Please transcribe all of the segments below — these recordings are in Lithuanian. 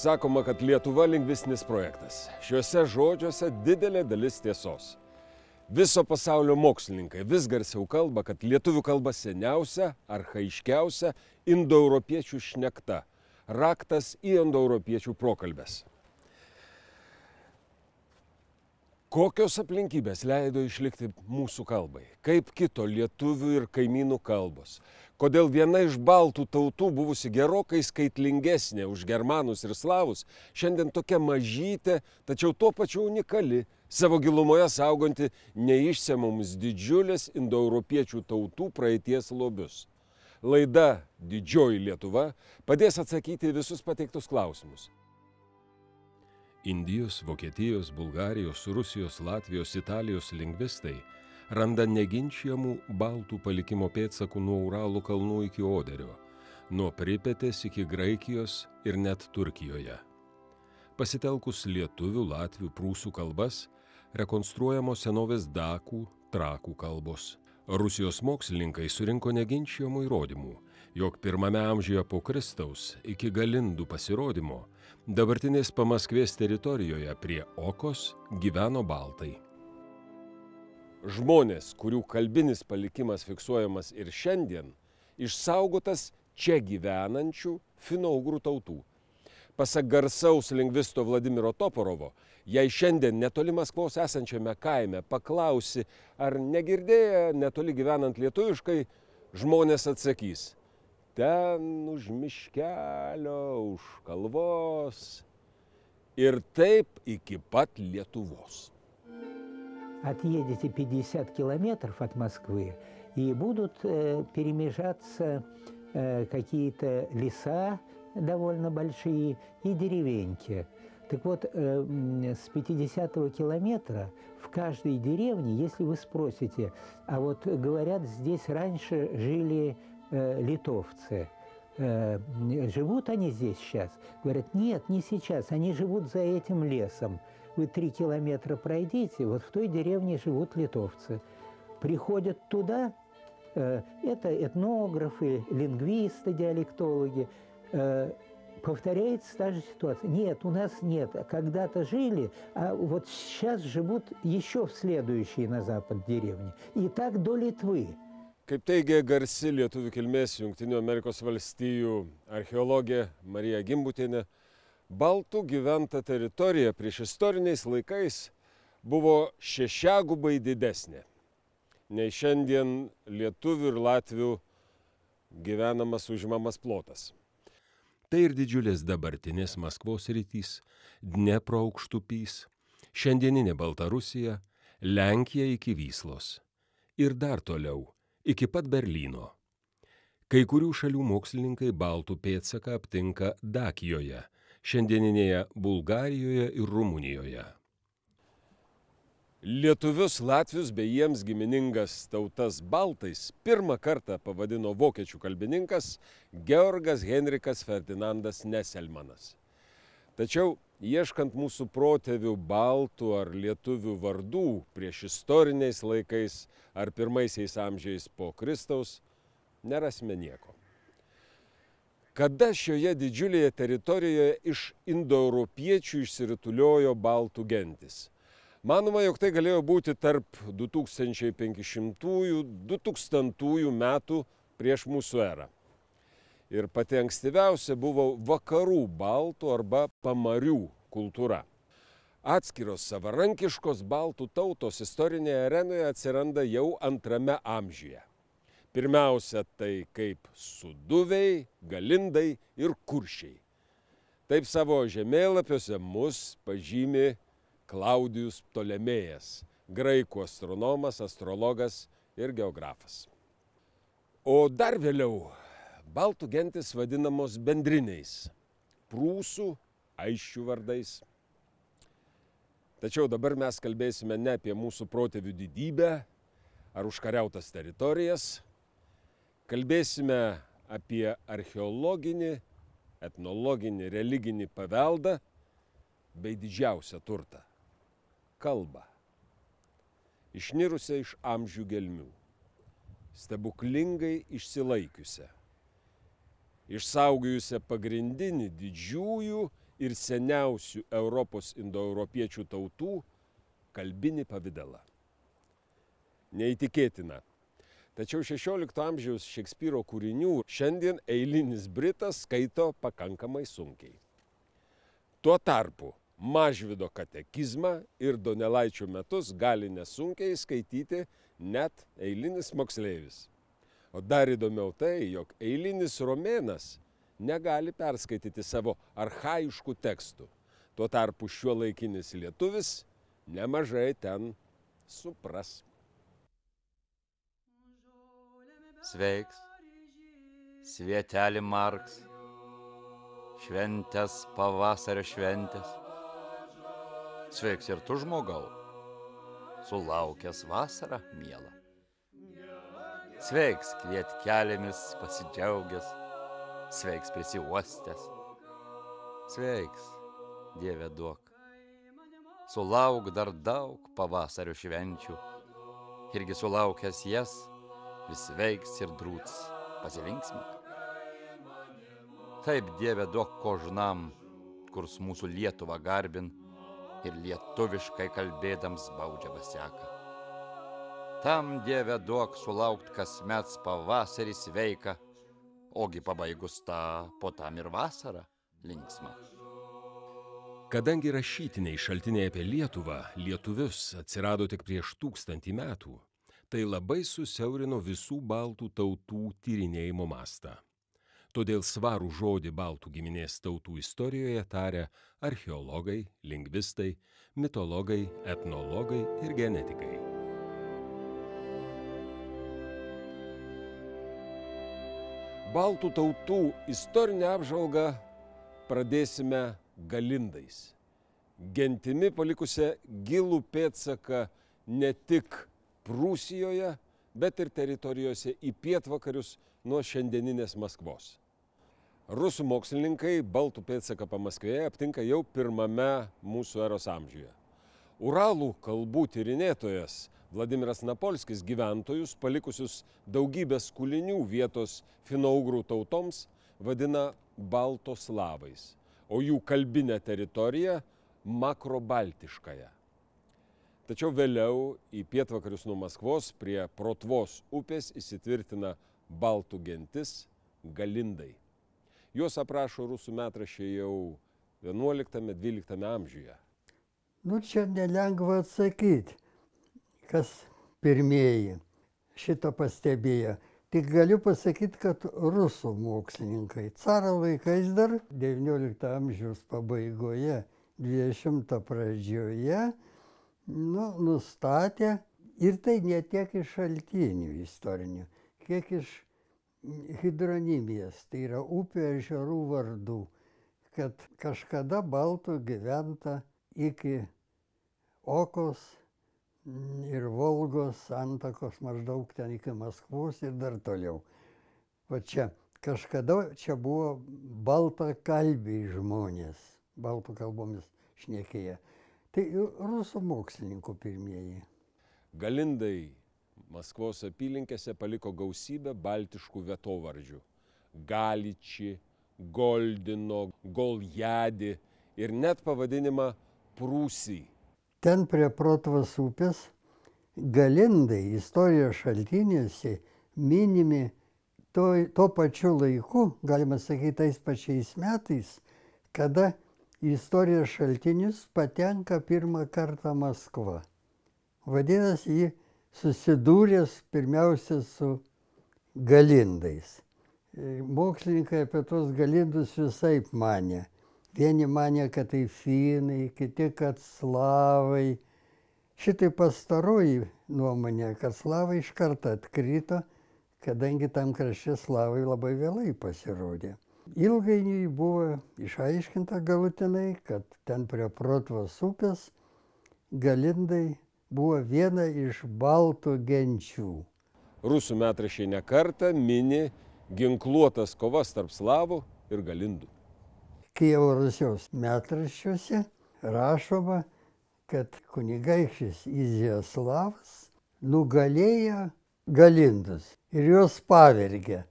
Sakoma, kad Lietuva lingvistinis projektas. Šiuose žodžiuose didelė dalis tiesos. Viso pasaulio mokslininkai vis garsiau kalba, kad lietuvių kalba seniausia, archaiškiausia indoeuropiečių šnekta, raktas į indoeuropiečių prokalbes. Kokios aplinkybės leido išlikti mūsų kalbai? Kaip kito lietuvių ir kaimynų kalbos? Kodėl viena iš baltų tautų, buvusi gerokai skaitlingesnė už germanus ir slavus, šiandien tokia mažytė, tačiau tuo pačiu unikali, savo gilumoje sauganti neišsemiamus didžiulės indoeuropiečių tautų praeities lobius? Laida Didžioji Lietuva padės atsakyti visus pateiktus klausimus. Indijos, Vokietijos, Bulgarijos, Rusijos, Latvijos, Italijos lingvistai randa neginčijamų baltų palikimo pėdsakų nuo Uralų kalnų iki Oderio, nuo Pripetės iki Graikijos ir net Turkijoje. Pasitelkus lietuvių, latvių, prūsų kalbas, rekonstruojamos senovės dakų, trakų kalbos. Rusijos mokslininkai surinko neginčijamų įrodymų, jog 1 amžiuje po Kristaus iki Galindų pasirodymo dabartinės Pamaskvės teritorijoje prie Okos gyveno baltai. Žmonės, kurių kalbinis palikimas fiksuojamas ir šiandien, išsaugotas čia gyvenančių finougrų tautų. Pasak garsaus lingvisto Vladimiro Toporovo, jei šiandien netoli Maskvos esančiame kaime paklausi, ar negirdėję netoli gyvenant lietuviškai, žmonės atsakys: ten už miškelio, už kalvos. Ir taip iki pat Lietuvos. Отъедете 50 километров от Москвы, и будут перемежаться какие-то леса довольно большие и деревеньки. Так вот, с 50-го километра в каждой деревне, если вы спросите, а вот говорят, здесь раньше жили литовцы, живут они здесь сейчас? Говорят, нет, не сейчас, они живут за этим лесом. Вы 3 километра пройдите, вот в той деревне живут литовцы. Приходят туда, это этнографы, лингвисты, диалектологи, повторяется та же ситуация. Нет, у нас нет, когда-то жили, а вот сейчас живут еще в следующей на запад деревне. И так до Литвы. Kaip teigia garsi lietuvių kilmės Jungtinių Amerikos valstijų archeologė Marija Gimbutienė, baltų gyventa teritorija priešistoriniais laikais buvo 6-gubai didesnė nei šiandien lietuvių ir latvių gyvenamas užimamas plotas. Tai ir didžiulės dabartinės Maskvos rytys, Dnepro aukštupys, šiandieninė Baltarusija, Lenkija iki Vyslos ir dar toliau iki pat Berlyno. Kai kurių šalių mokslininkai baltų pėdsaką aptinka Dakijoje, šiandieninėje Bulgarijoje ir Rumunijoje. Lietuvius, latvius bei jiems giminingas tautas baltais pirmą kartą pavadino vokiečių kalbininkas Georgas Henrikas Ferdinandas Neselmanas. Tačiau, ieškant mūsų protėvių baltų ar lietuvių vardų priešistoriniais laikais ar 1 amžiais po Kristaus, nerasime nieko. Kada šioje didžiulėje teritorijoje iš indoeuropiečių išsirituliojo baltų gentis? Manoma, jog tai galėjo būti tarp 2500–2000 metų prieš mūsų erą. Ir pati ankstyviausia buvo vakarų baltų arba pamarių kultūra. Atskiros savarankiškos baltų tautos istorinėje arenoje atsiranda jau 2 amžiuje. Pirmiausia, tai kaip suduviai, galindai ir kuršiai. Taip savo žemėlapiuose mus pažymi Klaudijus Ptolemėjas, graikų astronomas, astrologas ir geografas. O dar vėliau baltų gentis vadinamos bendriniais, prūsų, aisčių vardais. Tačiau dabar mes kalbėsime ne apie mūsų protėvių didybę ar užkariautas teritorijas, kalbėsime apie archeologinį, etnologinį, religinį paveldą bei didžiausią turtą – kalbą. Išnirusią iš amžių gelmių, stebuklingai išsilaikiusią, išsaugojusią pagrindinį didžiųjų ir seniausių Europos indoeuropiečių tautų kalbinį pavidalą. Neįtikėtina. Tačiau 16 amžiaus Šekspyro kūrinių šiandien eilinis britas skaito pakankamai sunkiai. Tuo tarpu Mažvydo katekizmą ir Donelaičio metus gali nesunkiai skaityti net eilinis moksleivis. O dar įdomiau tai, jog eilinis romėnas negali perskaityti savo archaiškų tekstų. Tuo tarpu šiuolaikinis lietuvis nemažai ten supras. Sveiks, svieteli marks, šventės pavasario šventės. Sveiks ir tu, žmogau, sulaukęs vasarą mielą. Sveiks kvietkelėmis pasidžiaugęs, sveiks prisiuostęs. Sveiks, Dieve duok, sulauk dar daug pavasario švenčių, irgi sulaukęs jas, vis veiks ir drūts pasilinksmink. Taip, Dieve, duok kožnam, kurs mūsų Lietuvą garbin ir lietuviškai kalbėdams baudžiavą seka. Tam, Dieve, duok sulaukt kasmet pavasarį sveiką, ogi pabaigus tą, po tam ir vasarą linksmą. Kadangi rašytiniai šaltiniai apie Lietuvą, lietuvius atsirado tik prieš 1000 metų, tai labai susiaurino visų baltų tautų tyrinėjimo mastą. Todėl svarų žodį baltų giminės tautų istorijoje taria archeologai, lingvistai, mitologai, etnologai ir genetikai. Baltų tautų istorinę apžvalgą pradėsime galindais. Gentimi palikusią gilų pėdsaką ne tik Prūsijoje, bet ir teritorijose į pietvakarius nuo šiandieninės Maskvos. Rusų mokslininkai baltų pėdsaką Pamaskvėje aptinka jau 1 mūsų eros amžiuje. Uralų kalbų tyrinėtojas Vladimiras Napolskis gyventojus, palikusius daugybę skulinių vietos finougrų tautoms, vadina baltoslavais, o jų kalbinę teritoriją makrobaltiškąją. Tačiau vėliau į pietvakarius nuo Maskvos prie Protvos upės įsitvirtina baltų gentis galindai. Juos aprašo rusų metraščiai jau 11–12 amžiuje. Čia nelengva atsakyti, kas pirmieji šitą pastebėjo. Tik galiu pasakyti, kad rusų mokslininkai caro laikais dar 19 amžiaus pabaigoje, 20 pradžioje, nustatė, ir tai ne tiek iš šaltinių istorinių, kiek iš hidronimijos, tai yra upių ežerų vardų, kad kažkada baltų gyventa iki Okos ir Volgos santakos, maždaug ten iki Maskvos ir dar toliau. Va čia, kažkada čia buvo baltakalbiai žmonės, baltų kalbomis šnekėję. Tai rusų mokslininkų pirmieji. Galindai Maskvos apylinkėse paliko gausybę baltiškų vietovardžių. Galiči, Goldino, Goljadi ir net pavadinimą Prūsy. Ten prie Protvos upės galindai istorijos šaltiniuose minimi tuo pačiu laiku, galima sakyti, tais pačiais metais, kada į istorijos šaltinius patenka pirmą kartą Maskva. Vadinasi, ji susidūręs pirmiausia su galindais. Mokslininkai apie tos galindus visaip manė. Vieni manė, kad tai finai, kiti, kad slavai. Šitai pastaroji nuomonė, kad slavai iš karto atkrito, kadangi tam krašte slavai labai vėlai pasirodė. Ilgainiui buvo išaiškinta galutinai, kad ten prie Protvos upės galindai buvo viena iš baltų genčių. Rusų metraščiai ne kartą mini ginkluotas kovas tarp slavų ir galindų. Kijevo Rusios metraščiuose rašoma, kad kunigaikštis Iziaslavas nugalėjo galindus ir juos pavergė.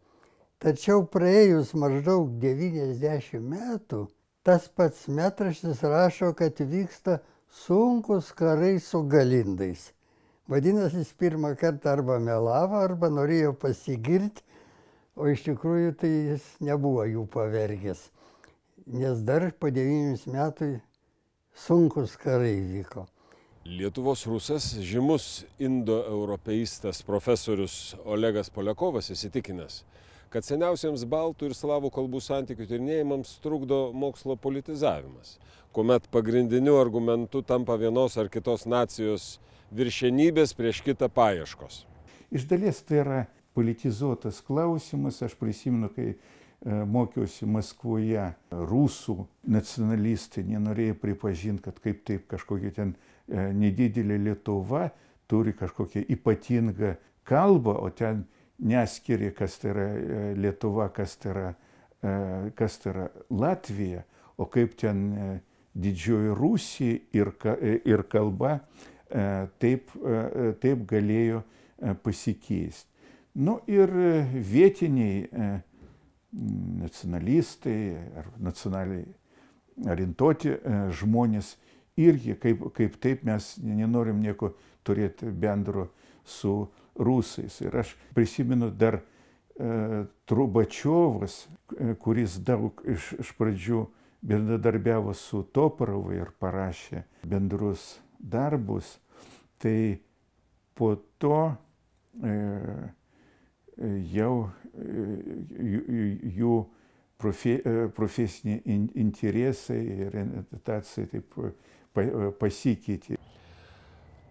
Tačiau praėjus maždaug 90 metų Tas pats metraštis rašo, kad vyksta sunkus karai su galindais. Vadinasi, jis pirmą kartą arba melavo, arba norėjo pasigirti, o iš tikrųjų tai jis nebuvo jų pavergęs. Nes dar po 9 metų sunkus karai vyko. Lietuvos rusas, žymus indoeuropeistas profesorius Olegas Poliakovas įsitikinęs, kad seniausiems baltų ir slavų kalbų santykių tyrinėjimams trukdo mokslo politizavimas, kuomet pagrindiniu argumentu tampa vienos ar kitos nacijos viršenybės prieš kitą paieškos. Iš dalies tai yra politizuotas klausimas. Aš prisimenu, kai mokiausi Maskvoje, rusų nacionalistai nenorėjo pripažinti, kad kaip taip kažkokia ten nedidelė Lietuva turi kažkokią ypatingą kalbą, o ten neskiria, kas tai yra Lietuva, kas tai yra Latvija, o kaip ten Didžioji Rusija ir kalba taip galėjo pasikeisti. Nu ir vietiniai nacionalistai ar nacionaliai orientuoti žmonės irgi kaip taip mes nenorim nieko turėti bendro su rusais. Ir aš prisimenu dar Trubačiovas, kuris daug iš pradžių bendradarbiavo su Toporovu ir parašė bendrus darbus, tai po to jau jų profesiniai interesai ir orientacija taip pasikeitė.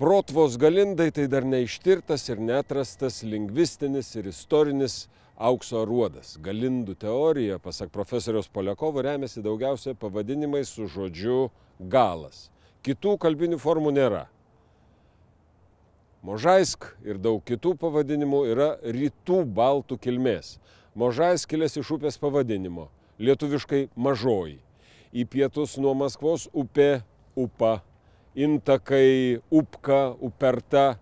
Protvos galindai tai dar neištirtas ir neatrastas lingvistinis ir istorinis aukso aruodas. Galindų teorija, pasak profesoriaus Poliakovo, remiasi daugiausia pavadinimais su žodžiu galas. Kitų kalbinių formų nėra. Možaisk ir daug kitų pavadinimų yra rytų baltų kilmės. Možaisk kilęs iš upės pavadinimo, lietuviškai mažoji. Į pietus nuo Maskvos upė upa, intakai upka, uperta,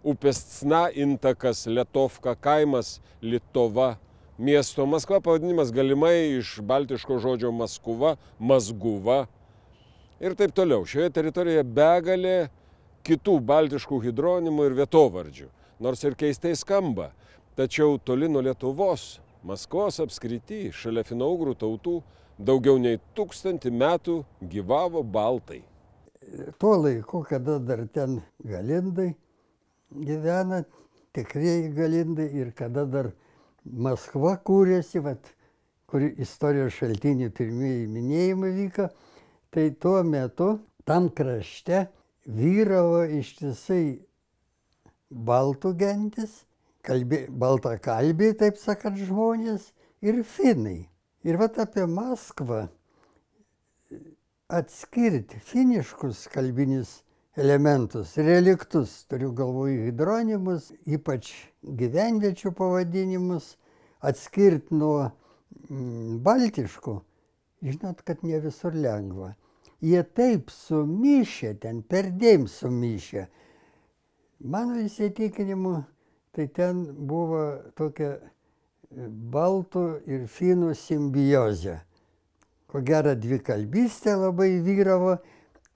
upės cna intakas, Lietovka, kaimas Litova, miesto Maskva pavadinimas galimai iš baltiško žodžio Maskuva, Mazguva ir taip toliau. Šioje teritorijoje begalė kitų baltiškų hidronimų ir vietovardžių, nors ir keistai skamba, tačiau toli nuo Lietuvos, Maskvos apskrity, šalia finougrų tautų, daugiau nei 1000 metų gyvavo baltai. Tuo laiku, kada dar ten galindai gyvena, tikrieji galindai, ir kada dar Maskva kūrėsi, kur istorijos šaltinių pirmieji minėjimai vyko, tai tuo metu tam krašte vyravo ištisai baltų gentis, baltakalbiai, taip sakant, žmonės ir finai. Ir apie Maskvą atskirti finiškus kalbinius elementus, reliktus, turiu galvoje hidronimus, ypač gyvenviečių pavadinimus, atskirti nuo baltiškų, žinot, kad ne visur lengva. Jie taip sumišė, ten perdėm sumišė. Mano įsitikinimu, tai ten buvo tokia baltų ir finų simbiozė. Ko gero, dvikalbystė labai vyravo,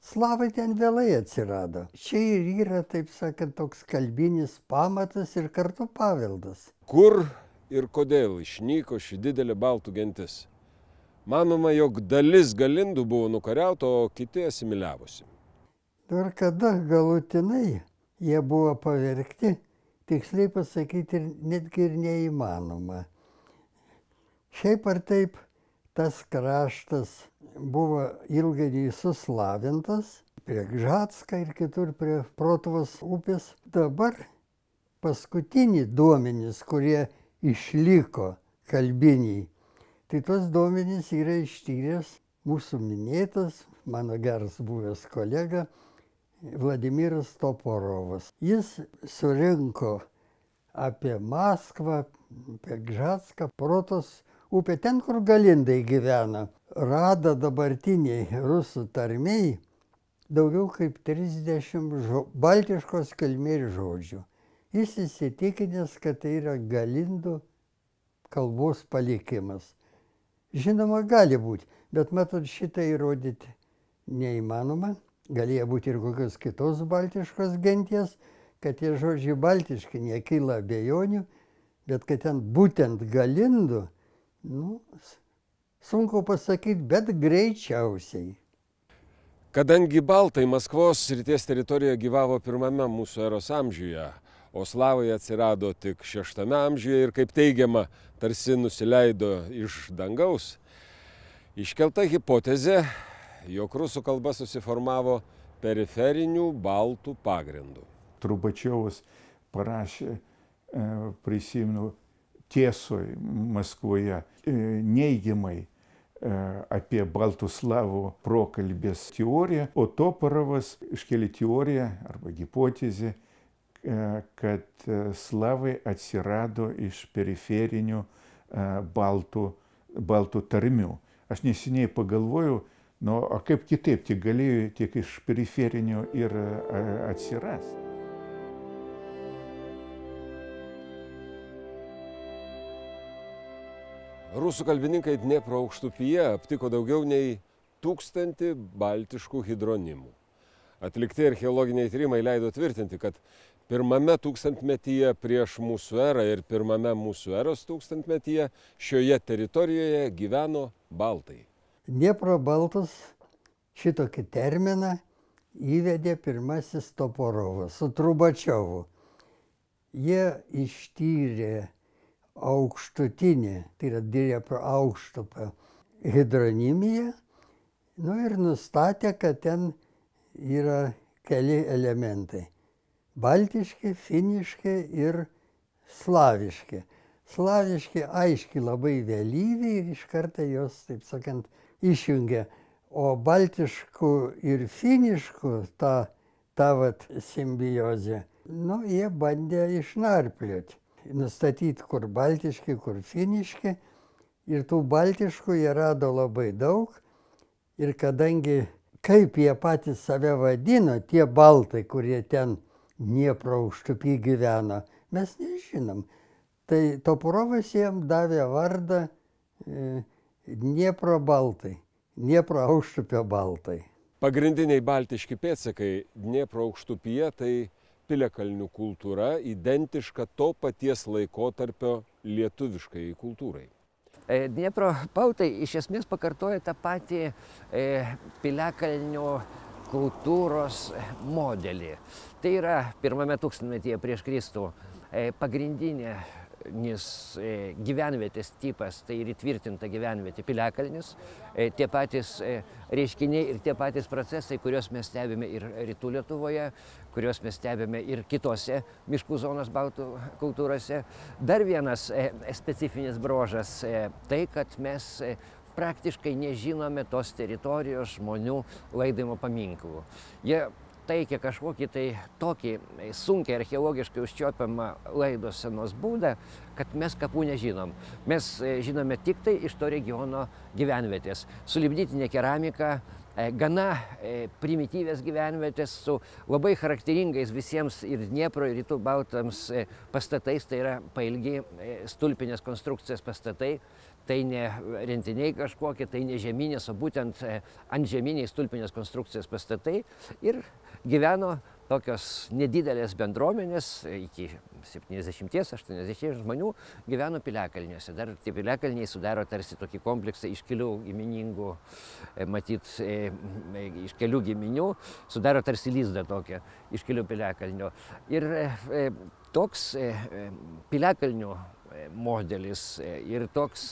slavai ten vėlai atsirado. Čia ir yra, taip sakant, toks kalbinis pamatas ir kartu paveldas. Kur ir kodėl išnyko ši didelė baltų gentis? Manoma, jog dalis galindų buvo nukariauta, o kiti asimiliavosi. Ir kada galutinai jie buvo pavergti, tiksliai pasakyti netgi ir neįmanoma. Šiaip ar taip, tas kraštas buvo ilgainiui suslavintas, prie Gžatska ir kitur prie Protvos upės. Dabar paskutiniai duomenys, kurie išliko kalbiniai, tai tos duomenys yra ištyręs mūsų minėtas, mano geras buvęs kolega Vladimiras Toporovas. Jis surinko apie Maskvą, apie Gžatską, Protos upę, ten, kur galindai gyvena. Rado dabartiniai rusų tarmiai daugiau kaip 30 baltiškos kilmės žodžių. Jis įsitikinęs, kad tai yra galindų kalbos palikimas. Žinoma, gali būti, Bet matot, šitą įrodyti neįmanoma. Galėjo būti ir kokios kitos baltiškos genties, kad tie žodžiai baltiški nekyla abejonių, bet kad ten būtent galindų, nu, sunku pasakyti, bet greičiausiai. Kadangi baltai Maskvos srities teritorijoje gyvavo pirmame mūsų eros amžiuje, o slavai atsirado tik 6 amžiuje ir, kaip teigiama, tarsi nusileido iš dangaus, iškelta hipotezė, jog rusų kalba susiformavo periferinių baltų pagrindų. Trubačiovas parašė, prisimenu, Tiesoj Maskvoje neigiamai apie baltų slavų prokalbės teoriją, o Toporovas iškėlė teoriją arba hipotezę, kad slavai atsirado iš periferinių baltų tarmių. Aš neseniai pagalvojau, nu, o kaip kitaip, tik galėjo tiek iš periferinių ir atsirasti. Rusų kalbininkai Dniepro aukštupyje aptiko daugiau nei 1000 baltiškų hidronimų. Atlikti archeologiniai tyrimai leido tvirtinti, kad pirmame tūkstantmetyje prieš mūsų erą ir pirmame mūsų eros tūkstantmetyje šioje teritorijoje gyveno baltai. Dniepro baltus šitokį terminą įvedė pirmasis Toporovas su Trubačiovu. Jie ištyrė aukštutinį, tai yra Dniepro aukštupio hidronimiją, nu ir nustatė, kad ten yra keli elementai. Baltiški, finiški ir slaviški. Slaviški aiškiai labai vėlyvi ir iš karto jos, taip sakant, išjungia. O baltiškų ir finiškų ta vat simbiozė, nu, jie bandė išnarplioti. Nustatyti, kur baltiški, kur finiški. Ir tų baltiškų jie rado labai daug. Ir kadangi, kaip jie patys save vadino, tie baltai, kurie ten Dniepro aukštupy gyveno, mes nežinom. Tai Toporovas jiem davė vardą Dniepro baltai, Dniepro aukštupio baltai. Pagrindiniai baltiški pėdsakai Dniepro aukštupyje tai piliakalnių kultūra, identiška to paties laikotarpio lietuviškai kultūrai. Dniepro baltai iš esmės pakartoja tą patį piliakalnių kultūros modelį. Tai yra pirmame tūkstantmetyje prieš Kristų pagrindinis gyvenvietės tipas, tai ir įtvirtinta gyvenvietė piliakalnis, tie patys reiškiniai ir tie patys procesai, kuriuos mes stebime ir rytų Lietuvoje, kuriuos mes stebime ir kitose miškų zonos baltų kultūrose. Dar vienas specifinis bruožas tai, kad mes praktiškai nežinome tos teritorijos žmonių laidojimo paminklų. Jie teikia kažkokį tai tokį sunkiai archeologiškai užčiuopiamą laidosenos būdą, kad mes kapų nežinom. Mes žinome tik tai iš to regiono gyvenvietės. Sulipdytinė keramika, gana primityvės gyvenvietės su labai charakteringais visiems ir Dniepro, ir rytų baltams pastatais, tai yra pailgi stulpinės konstrukcijos pastatai. Tai ne rentiniai kažkokie, tai ne žeminės, o būtent antžeminiai stulpinės konstrukcijos pastatai. Ir gyveno tokios nedidelės bendruomenės, iki 70-80 žmonių gyveno piliakalniuose. Dar tie piliakalniai sudaro tarsi tokį kompleksą iškilių giminingų, matyt, iškelių giminių, sudaro tarsi lizdą tokią iškilių piliakalnių. Ir toks piliakalnių modelis ir toks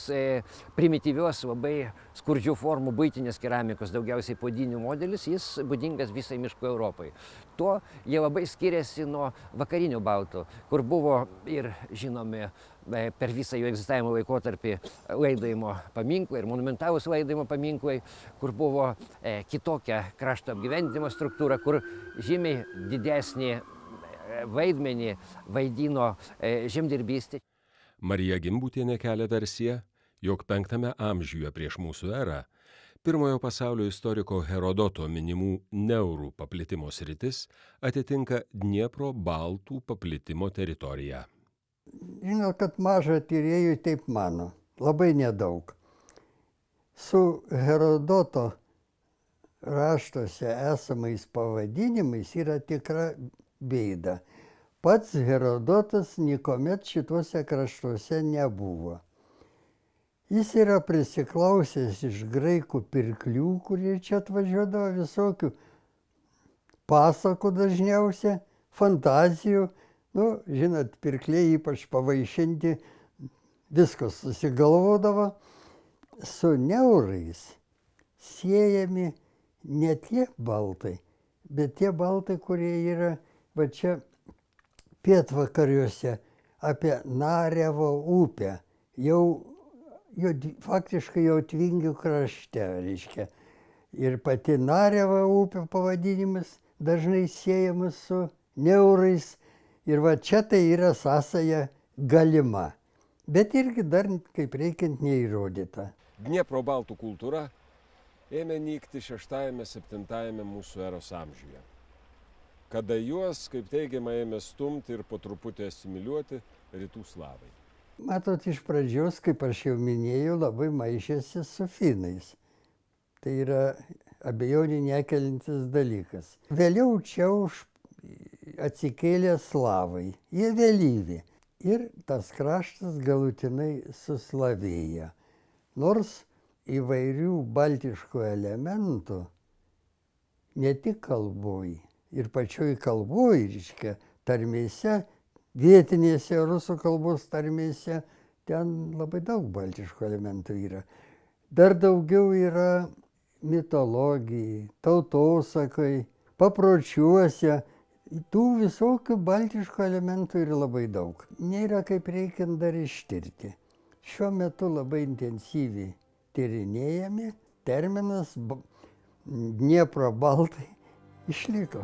primityvios, labai skurdžių formų buitinės keramikos, daugiausiai puodinių modelis, jis būdingas visai miškų Europai. Tuo jie labai skiriasi nuo vakarinių baltų, kur buvo ir žinomi per visą jų egzistavimo laikotarpį laidojimo paminklai ir monumentalūs laidojimo paminklai, kur buvo kitokia krašto apgyvendinimo struktūra, kur žymiai didesnį vaidmenį vaidino žemdirbystė. Marija Gimbutienė kelia versiją, jog 5 amžiuje prieš mūsų erą pirmojo pasaulio istoriko Herodoto minimų neurų paplitimo sritis atitinka Dniepro baltų paplitimo teritoriją. Žinau, kad maža tyrėjų taip mano, labai nedaug. su Herodoto raštuose esamais pavadinimais yra tikra bėda. Pats Herodotas niekuomet šituose kraštuose nebuvo. Jis yra prisiklausęs iš graikų pirklių, kurie čia atvažiuodavo, visokių pasakų dažniausia, fantazijų. Nu, žinot, pirkliai ypač pavaišinti, viskas susigalvodavo. Su neurais siejami ne tie baltai, bet tie baltai, kurie yra va čia pietvakariuose apie Narevo upę, faktiškai jau Tvingių krašte, reiškia. Ir pati Narevo upė pavadinimas dažnai siejamas su neurais. Ir va čia tai yra sąsaja galima, bet irgi dar kaip reikiant neįrodyta. Dniepro baltų kultūra ėmė nykti 6–7 mūsų eros amžiuje, kada juos, kaip teigiama, ėmė stumti ir po truputį asimiliuoti rytų slavai. Matot, iš pradžios, kaip aš jau minėjau, labai maišėsi su finais. Tai yra abejonių nekelintis dalykas. Vėliau čia atsikėlė slavai, jie vėlyvi. Ir tas kraštas galutinai suslavėja. Nors įvairių baltiškų elementų ne tik kalboj, ir pačioj kalboj, reiškia, tarmėse, vietinėse rusų kalbos tarmėse, ten labai daug baltiškų elementų yra. Dar daugiau yra mitologijai, tautosakai, papročiuose. Tų visokių baltiškų elementų yra labai daug. Nėra kaip reikiant dar ištirti. Šiuo metu labai intensyviai tyrinėjami, terminas Dniepro baltai išliko.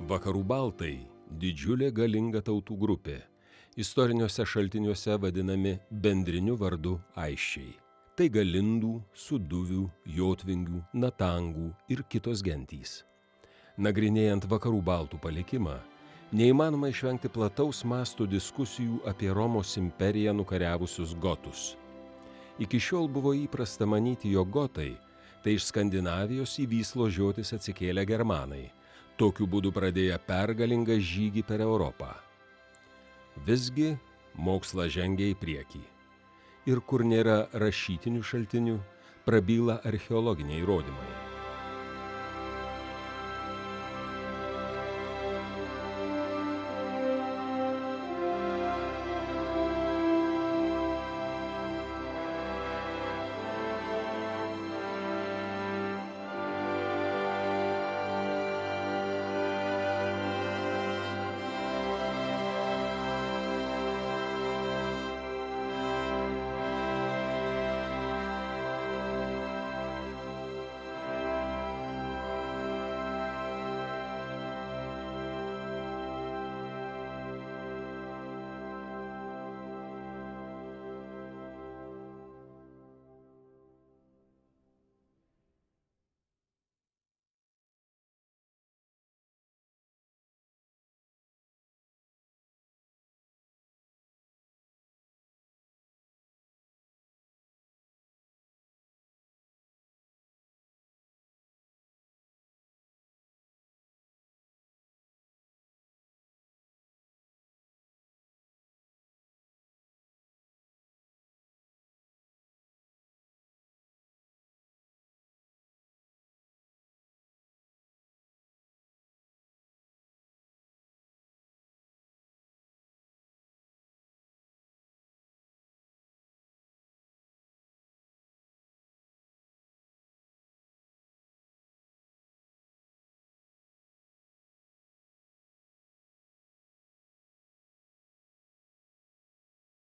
Vakarų baltai – didžiulė galinga tautų grupė, istoriniuose šaltiniuose vadinami bendriniu vardu aisčiai. Tai galindų, suduvių, jotvingių, natangų ir kitos gentys. Nagrinėjant vakarų baltų palikimą, neįmanoma išvengti plataus masto diskusijų apie Romos imperiją nukariavusius gotus. Iki šiol buvo įprasta manyti, jog gotai – tai iš Skandinavijos į Vyslos žiotis atsikėlę germanai, tokiu būdu pradėję pergalingą žygį per Europą. Visgi mokslas žengia į priekį. Ir kur nėra rašytinių šaltinių, prabyla archeologiniai įrodymai.